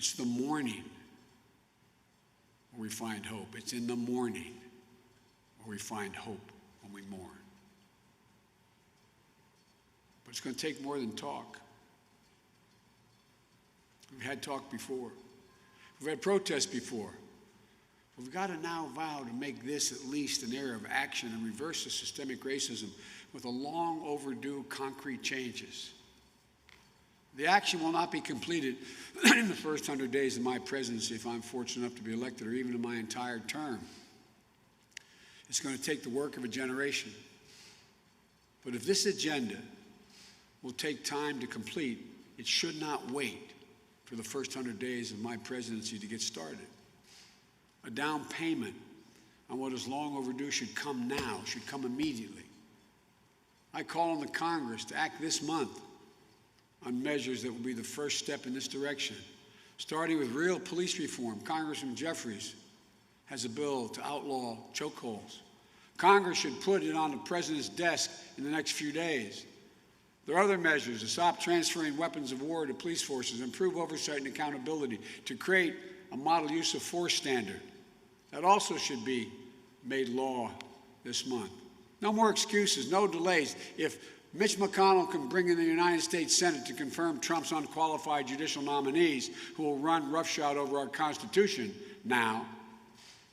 It's the morning where we find hope. It's in the morning where we find hope when we mourn. But it's going to take more than talk. We've had talk before. We've had protests before. We've got to now vow to make this at least an era of action and reverse the systemic racism with a long overdue concrete changes. The action will not be completed in the first 100 days of my presidency if I'm fortunate enough to be elected, or even in my entire term. It's going to take the work of a generation. But if this agenda will take time to complete, it should not wait for the first 100 days of my presidency to get started. A down payment on what is long overdue should come now, should come immediately. I call on the Congress to act this month on measures that will be the first step in this direction. Starting with real police reform, Congressman Jeffries has a bill to outlaw chokeholds. Congress should put it on the president's desk in the next few days. There are other measures to stop transferring weapons of war to police forces, improve oversight and accountability, to create a model use of force standard. That also should be made law this month. No more excuses, no delays. If Mitch McConnell can bring in the United States Senate to confirm Trump's unqualified judicial nominees who will run roughshod over our Constitution now,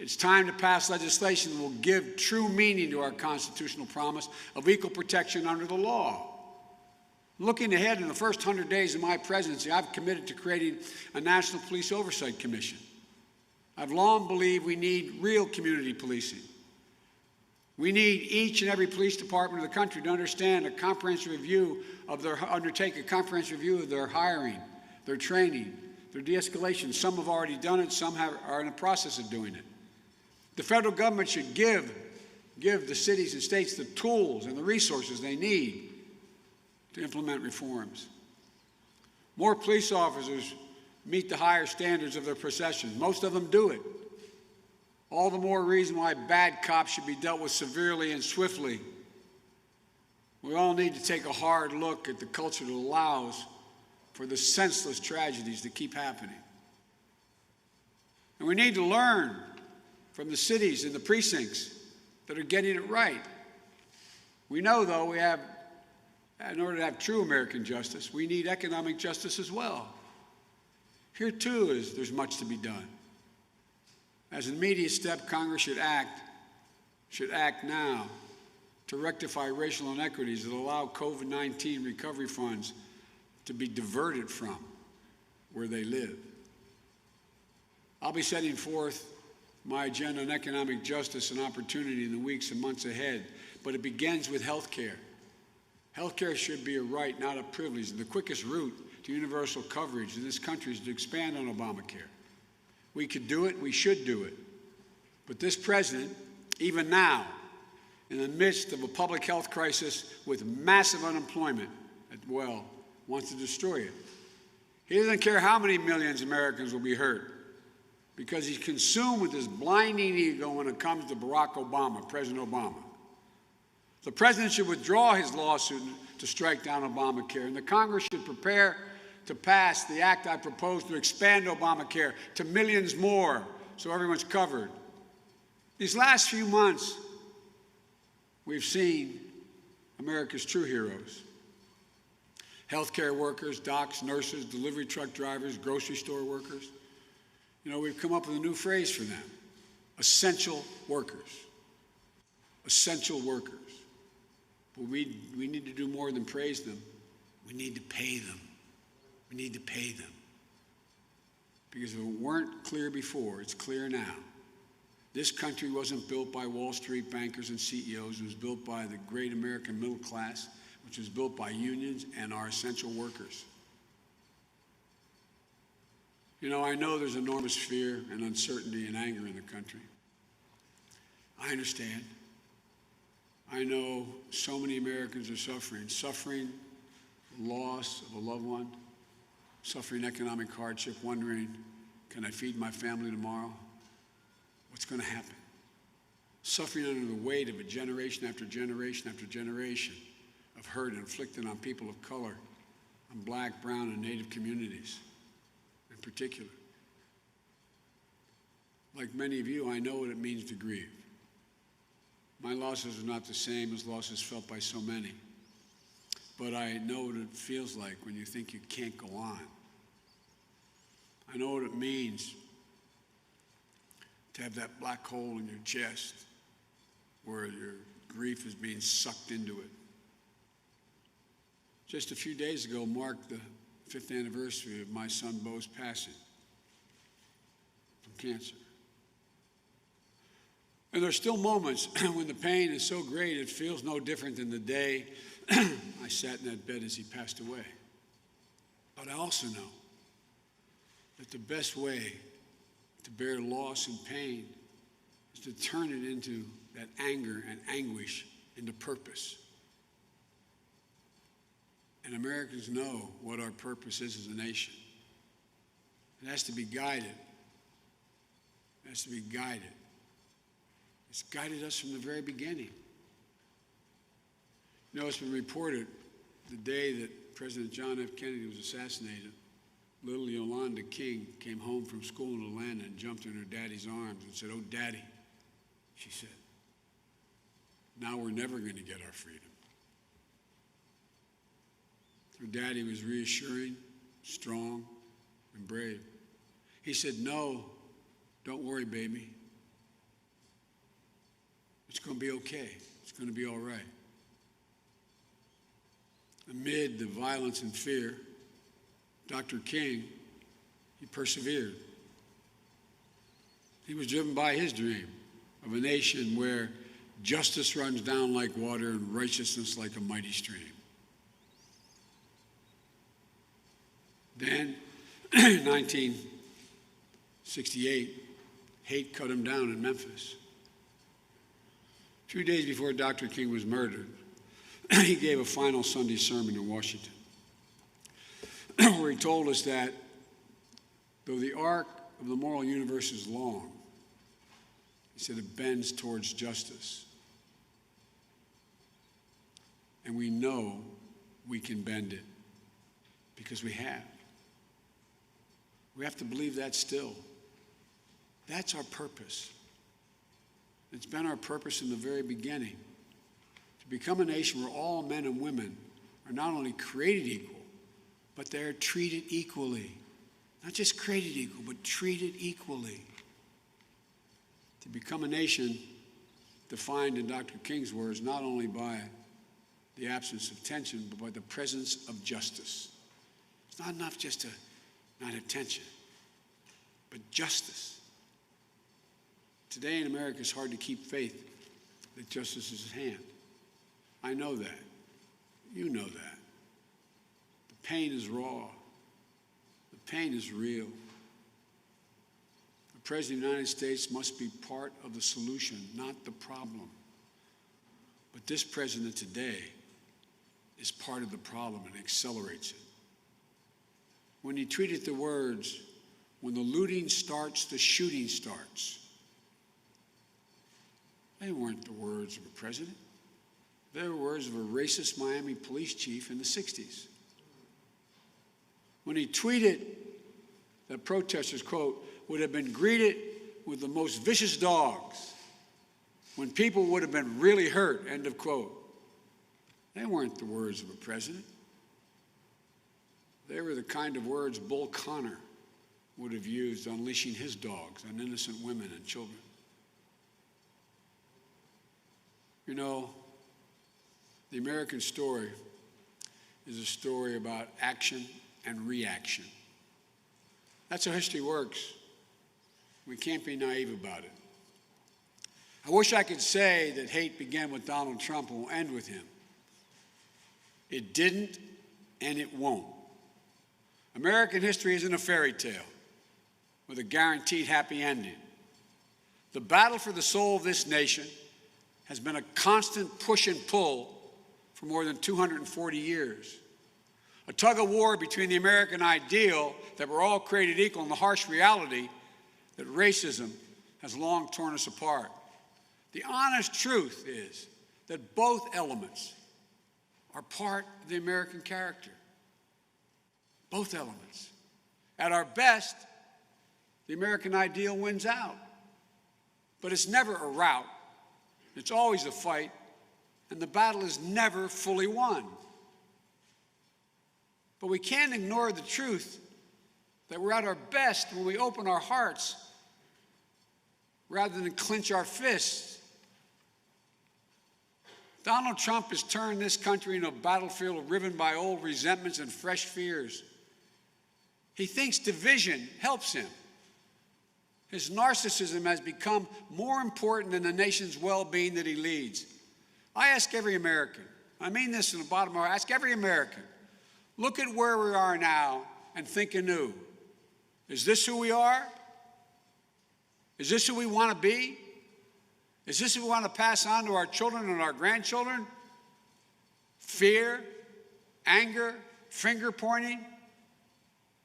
it's time to pass legislation that will give true meaning to our constitutional promise of equal protection under the law. Looking ahead, in the first 100 days of my presidency, I've committed to creating a National Police Oversight Commission. I've long believed we need real community policing. We need each and every police department of the country to understand a comprehensive review of undertake a comprehensive review of their hiring, their training, their de-escalation. Some have already done it, some are in the process of doing it. The federal government should give the cities and states the tools and the resources they need to implement reforms. More police officers meet the higher standards of their profession. Most of them do it. All the more reason why bad cops should be dealt with severely and swiftly. We all need to take a hard look at the culture that allows for the senseless tragedies that keep happening. And we need to learn from the cities and the precincts that are getting it right. We know, though, in order to have true American justice, we need economic justice as well. Here, too, there's much to be done. As an immediate step, Congress should act now to rectify racial inequities that allow COVID-19 recovery funds to be diverted from where they live. I'll be setting forth my agenda on economic justice and opportunity in the weeks and months ahead, but it begins with health care. Health care should be a right, not a privilege. The quickest route to universal coverage in this country is to expand on Obamacare. We could do it, we should do it. But this president, even now, in the midst of a public health crisis with massive unemployment, wants to destroy it. He doesn't care how many millions of Americans will be hurt, because he's consumed with his blinding ego when it comes to Barack Obama, President Obama. The president should withdraw his lawsuit to strike down Obamacare, and the Congress should prepare to pass the act I propose to expand Obamacare to millions more so everyone's covered. These last few months, we've seen America's true heroes. Healthcare workers, docs, nurses, delivery truck drivers, grocery store workers. We've come up with a new phrase for them: essential workers. Essential workers. But we need to do more than praise them. We need to pay them. We need to pay them. Because if it weren't clear before, it's clear now. This country wasn't built by Wall Street bankers and CEOs. It was built by the great American middle class, which was built by unions and our essential workers. I know there's enormous fear and uncertainty and anger in the country. I understand. I know so many Americans are suffering loss of a loved one, suffering economic hardship, wondering, can I feed my family tomorrow? What's going to happen? Suffering under the weight of a generation after generation after generation of hurt inflicted on people of color, on black, brown, and Native communities, and in particular. Like many of you, I know what it means to grieve. My losses are not the same as losses felt by so many. But I know what it feels like when you think you can't go on. I know what it means to have that black hole in your chest where your grief is being sucked into it. Just a few days ago marked the 5th anniversary of my son Bo's passing from cancer. And there's still moments when the pain is so great it feels no different than the day I sat in that bed as he passed away. But I also know that the best way to bear loss and pain is to turn it into that anger and anguish into purpose. And Americans know what our purpose is as a nation. It has to be guided. It has to be guided. It's guided us from the very beginning. You know, it's been reported the day that President John F. Kennedy was assassinated, little Yolanda King came home from school in Atlanta and jumped in her daddy's arms and said, "Oh, Daddy," she said, "now we're never going to get our freedom." Her daddy was reassuring, strong, and brave. He said, "No, don't worry, baby. It's going to be okay. It's going to be all right." Amid the violence and fear, Dr. King, he persevered. He was driven by his dream of a nation where justice runs down like water and righteousness like a mighty stream. Then, in 1968, hate cut him down in Memphis. 2 days before Dr. King was murdered, he gave a final Sunday sermon in Washington, where he told us that though the arc of the moral universe is long, he said it bends towards justice. And we know we can bend it because we have. We have to believe that still. That's our purpose. It's been our purpose in the very beginning, to become a nation where all men and women are not only created equal, but they're treated equally. Not just created equal, but treated equally. To become a nation defined in Dr. King's words not only by the absence of tension, but by the presence of justice. It's not enough just to not have tension, but justice. Today in America, it's hard to keep faith that justice is at hand. I know that. You know that. The pain is raw. The pain is real. The President of the United States must be part of the solution, not the problem. But this president today is part of the problem and accelerates it. When he tweeted the words, "When the looting starts, the shooting starts," they weren't the words of a president. They were words of a racist Miami police chief in the 60s. When he tweeted that protesters, quote, would have been greeted with the most vicious dogs, when people would have been really hurt, end of quote. They weren't the words of a president. They were the kind of words Bull Connor would have used unleashing his dogs on innocent women and children. You know, the American story is a story about action and reaction. That's how history works. We can't be naive about it. I wish I could say that hate began with Donald Trump and will end with him. It didn't, and it won't. American history isn't a fairy tale with a guaranteed happy ending. The battle for the soul of this nation has been a constant push and pull for more than 240 years. A tug of war between the American ideal that we're all created equal and the harsh reality that racism has long torn us apart. The honest truth is that both elements are part of the American character. Both elements. At our best, the American ideal wins out. But it's never a rout. It's always a fight, and the battle is never fully won. But we can't ignore the truth that we're at our best when we open our hearts rather than clench our fists. Donald Trump has turned this country into a battlefield riven by old resentments and fresh fears. He thinks division helps him. His narcissism has become more important than the nation's well-being that he leads. I ask every American, I mean this from the bottom of my heart, I ask every American, look at where we are now and think anew. Is this who we are? Is this who we want to be? Is this who we want to pass on to our children and our grandchildren? Fear, anger, finger pointing,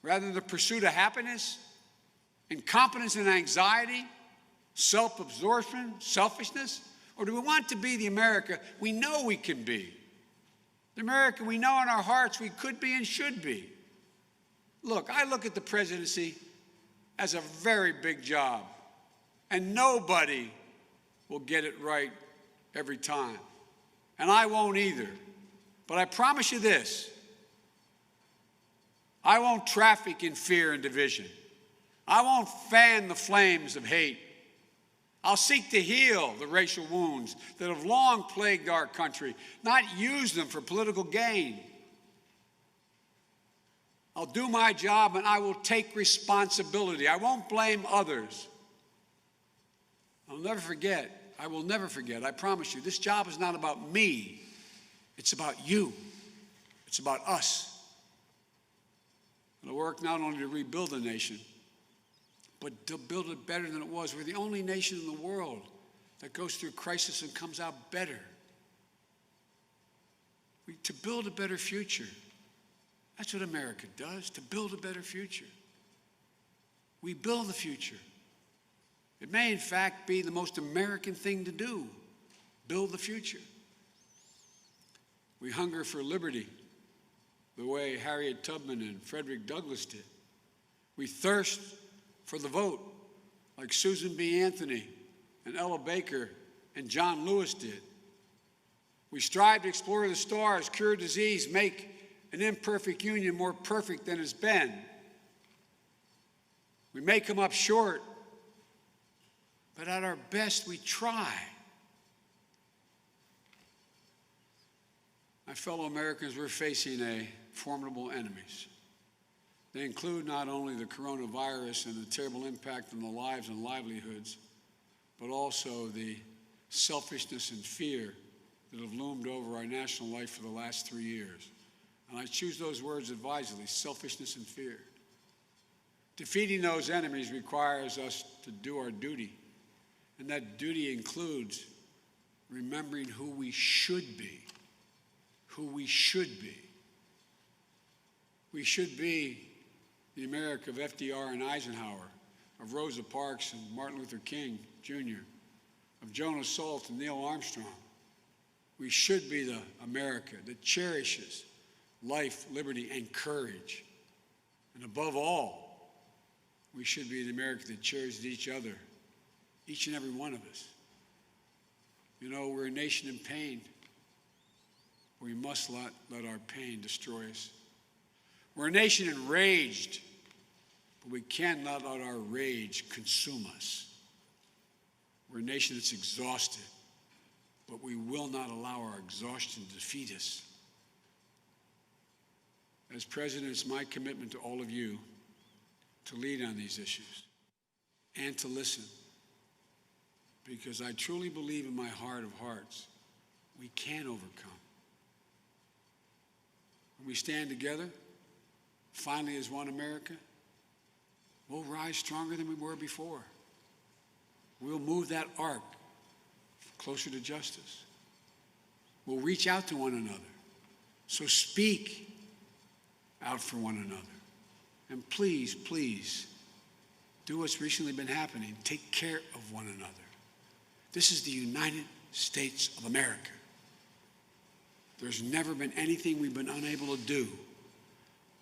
rather than the pursuit of happiness? Incompetence and anxiety, self-absorption, selfishness? Or do we want to be the America we know we can be? The America we know in our hearts we could be and should be. Look, I look at the presidency as a very big job, and nobody will get it right every time. And I won't either. But I promise you this, I won't traffic in fear and division. I won't fan the flames of hate. I'll seek to heal the racial wounds that have long plagued our country, not use them for political gain. I'll do my job and I will take responsibility. I won't blame others. I will never forget, I promise you, this job is not about me. It's about you. It's about us. It'll work not only to rebuild the nation, but to build it better than it was. We're the only nation in the world that goes through crisis and comes out better. To build a better future. That's what America does, to build a better future. We build the future. It may, in fact, be the most American thing to do, build the future. We hunger for liberty the way Harriet Tubman and Frederick Douglass did. We thirst for the vote, like Susan B. Anthony and Ella Baker and John Lewis did. We strive to explore the stars, cure disease, make an imperfect union more perfect than it's been. We may come up short, but at our best we try. My fellow Americans, we're facing a formidable enemies. They include not only the coronavirus and the terrible impact on the lives and livelihoods, but also the selfishness and fear that have loomed over our national life for the last 3 years. And I choose those words advisedly, selfishness and fear. Defeating those enemies requires us to do our duty, and that duty includes remembering who we should be, who we should be. We should be the America of FDR and Eisenhower, of Rosa Parks and Martin Luther King, Jr., of Jonas Salk and Neil Armstrong. We should be the America that cherishes life, liberty, and courage. And above all, we should be the America that cherishes each other, each and every one of us. You know, we're a nation in pain. We must not let our pain destroy us. We're a nation enraged, but we cannot let our rage consume us. We're a nation that's exhausted, but we will not allow our exhaustion to defeat us. As president, it's my commitment to all of you to lead on these issues and to listen, because I truly believe in my heart of hearts we can overcome. When we stand together, finally as one America, we'll rise stronger than we were before. We'll move that arc closer to justice. We'll reach out to one another. So speak out for one another. And please, please, do what's recently been happening. Take care of one another. This is the United States of America. There's never been anything we've been unable to do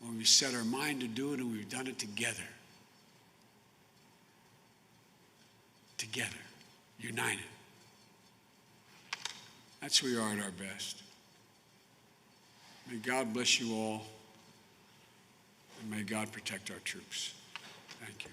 when we set our mind to do it and we've done it together. Together, united. That's who we are at our best. May God bless you all, and may God protect our troops. Thank you.